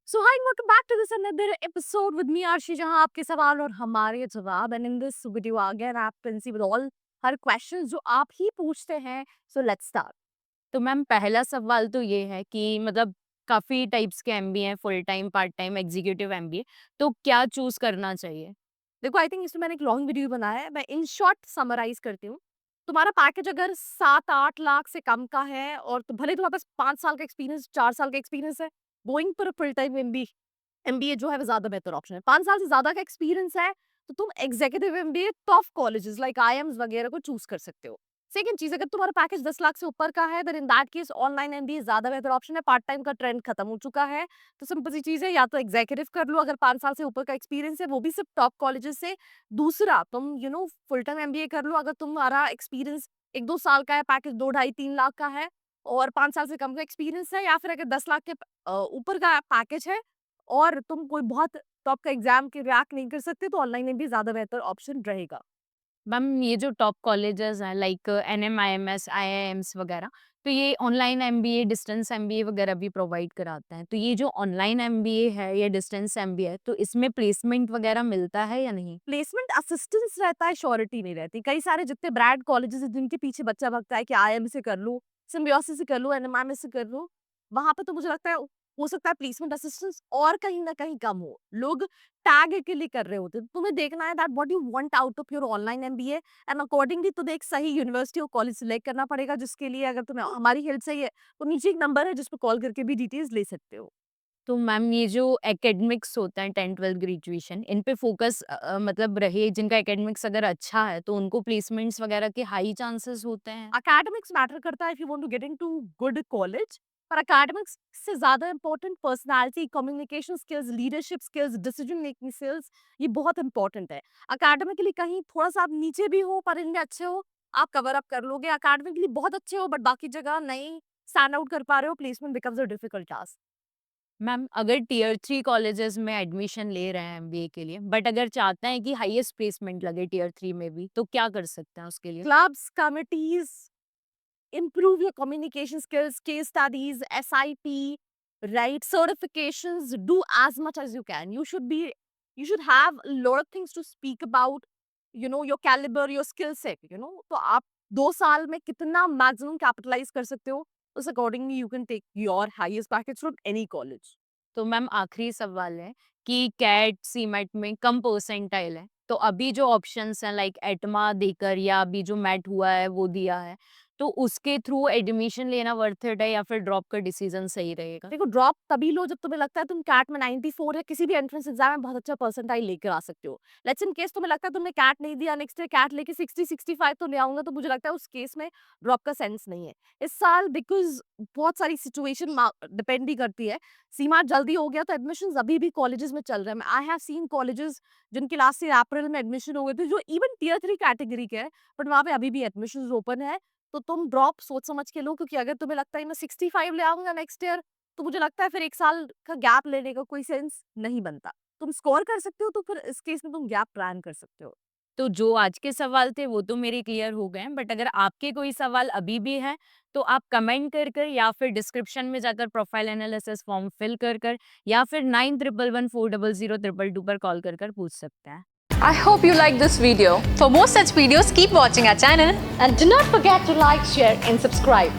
So hi and welcome back to this another episode with me Arshi जहां आपके सवाल और हमारे जवाब and in this video again आप Pence with all her questions जो आप ही पूछते हैं. So let's start. तो मैम पहला सवाल तो ये है कि मतलब काफ़ी टाइप्स के एमबीए हैं, full time, part time, executive MBA, तो क्या चूज़ करना चाहिए? देखो आई थिंक इसमें मैंने एक लॉन्ग वीडियो बनाया है. मैं इन शॉर्ट समराइज करती हूँ. तुम्हारा पैकेज अगर 7-8 लाख से कम का है और तो भले तुम्हारे पास 5 साल का एक्सपीरियंस 4 साल का एक्सपीरियंस है, going for a full time MBA जो है वो ज्यादा बेहतर ऑप्शन है. 5 साल से ज्यादा का एक्सपीरियंस है तो तुम executive MBA top colleges like IIMs वगैरह को चूज कर सकते हो. सेकंड चीज, अगर तुम्हारा पैकेज 10 लाख से ऊपर का है then in that case online MBA ज्यादा बेहतर ऑप्शन है. पार्ट टाइम का ट्रेंड खत्म हो चुका है. तो सिंपल सी चीज है, या तो एग्जीक्यूटिव कर लो अगर 5 साल से ऊपर का एक्सपीरियंस है, वो भी सिर्फ टॉप कॉलेजेस से. दूसरा, तुम फुल टाइम एमबीए कर लो अगर तुम्हारा एक्सपीरियंस 1-2 साल का है, पैकेज 2-2.5-3 लाख का है और 5 साल से कम का एक्सपीरियंस है, या फिर अगर 10 लाख के ऊपर का पैकेज है और तुम कोई बहुत टॉप का एग्जाम के क्रैक नहीं कर सकते, तो ऑनलाइन में भी ज़्यादा बेहतर ऑप्शन रहेगा। मैम ये जो टॉप कॉलेजेस हैं लाइक एनएम, आईएमएस, आईआईएम्स वगैरह, तो ये ऑनलाइन एमबीए, डिस्टेंस एमबीए वगैरह भी प्रोवाइड कराते हैं। तो ये जो ऑनलाइन एमबीए है या डिस्टेंस एमबीए है, तो इसमें प्लेसमेंट वगैरह मिलता है या नहीं? प्लेसमेंट असिस्टेंस रहता है, श्योरिटी नहीं रहती. कई सारे जितने ब्रांड कॉलेजेस हैं जिनके पीछे बच्चा भागता है कि आईएम से कर लूँ, सिम्बायोसिस से कर लूँ, एनएमआईएमएस से कर लूँ, वहाँ पे तो मुझे लगता है हो सकता है प्लेसमेंट असिस्टेंस और कहीं न कहीं कम हो. लोग टैग के लिए कर रहे होते हैं. तुम्हें देखना है that what you want out of your online MBA and accordingly तुम्हें एक सही यूनिवर्सिटी और कॉलेज सिलेक्ट करना पड़ेगा, जिसके लिए अगर तुम्हें हमारी हेल्प चाहिए तो नीचे एक नंबर है जिस पे कॉल करके भी डिटेल्स ले सकते हो. तो मैम ये जो एकेडमिक्स होता है 10th-12th ग्रेजुएशन, इन पे फोकस मतलब रहे जिनका एकेडमिक्स अगर अच्छा है, तो उनको प्लेसमेंट्स वगैरह के हाई चांसेस होते हैं? एकेडमिक्स मैटर करता है if you want to get into good college, पर एकेडमिक्स से ज्यादा important personality, communication skills, leadership skills, decision making skills, ये बहुत इंपॉर्टेंट है. एकेडमिकली कहीं थोड़ा सा आप नीचे भी हो पर इनमें अच्छे हो, आप कवर अप कर लोगे. एकेडमिकली बहुत अच्छे हो बट बाकी जगह नहीं स्टैंड आउट कर पा रहे हो, placement becomes a difficult task. Ma'am अगर टियर 3 कॉलेजेस में एडमिशन ले रहे हैं एमबीए के लिए, बट अगर चाहते हैं कि हाईएस्ट प्लेसमेंट लगे टियर 3 में भी, तो क्या कर सकते हैं उसके लिए? Clubs, committees, improve your communication skills, case studies, SIP, right? Certifications, do as much as you can. You should have a lot of things to speak about, your caliber, your skill set. तो आप 2 साल में कितना maximum capitalise कर सकते हो, उस accordingly you can take your highest package from any college. तो मैम आखिरी सवाल है कि कैट सीमेट में कम परसेंटाइल है, तो अभी जो ऑप्शंस हैं लाइक एटमा देकर या अभी जो मैट हुआ है वो दिया है, तो उसके थ्रू एडमिशन लेना वर्थ इट है या फिर ड्रॉप का डिसीजन सही रहेगा? देखो, ड्रॉप तभी लो जब तुम्हें लगता है तुम कैट में 94 है, किसी भी एंट्रेंस एग्जाम में बहुत अच्छा परसेंटाइल लेकर आ सकते हो. लेट्स इन केस तुम्हें लगता है तुमने कैट नहीं दिया, नेक्स्ट ईयर कैट लेके 60-65 तो ले आऊंगा, तो मुझे लगता है उस केस में ड्रॉप का सेंस नहीं है इस साल, बिकॉज बहुत सारी सिचुएशन डिपेंड भी करती है. सीमा जल्दी हो गया तो एडमिशन अभी भी कॉलेजेस में चल रहे हैं. आई हैव सीन कॉलेजेस जिनके लास्ट ईयर अप्रैल में एडमिशन हो गए थे, जो इवन टियर 3 कैटेगरी के हैं, बट वहाँ पे अभी भी एडमिशन ओपन है. तो तुम ड्रॉप सोच समझ के लो, क्योंकि अगर तुम्हें लगता है मैं 65 ले आऊंगा नेक्स्ट ईयर, तो मुझे लगता है फिर 1 साल का गैप लेने का कोई सेंस नहीं बनता. तुम स्कोर कर सकते हो तो फिर इस केस में तुम गैप प्लान कर सकते हो. तो जो आज के सवाल थे वो तो मेरे क्लियर हो गए हैं, बट अगर आपके कोई सवाल अभी भी हैं, तो आप कमेंट कर कर या फिर डिस्क्रिप्शन में जाकर प्रोफाइल एनालिसिस फॉर्म फिल कर कर या फिर 9111400222 पर कॉल कर कर पूछ सकते हैं. I hope you like this video. For more such videos, keep watching our channel And do not forget to like, share and subscribe.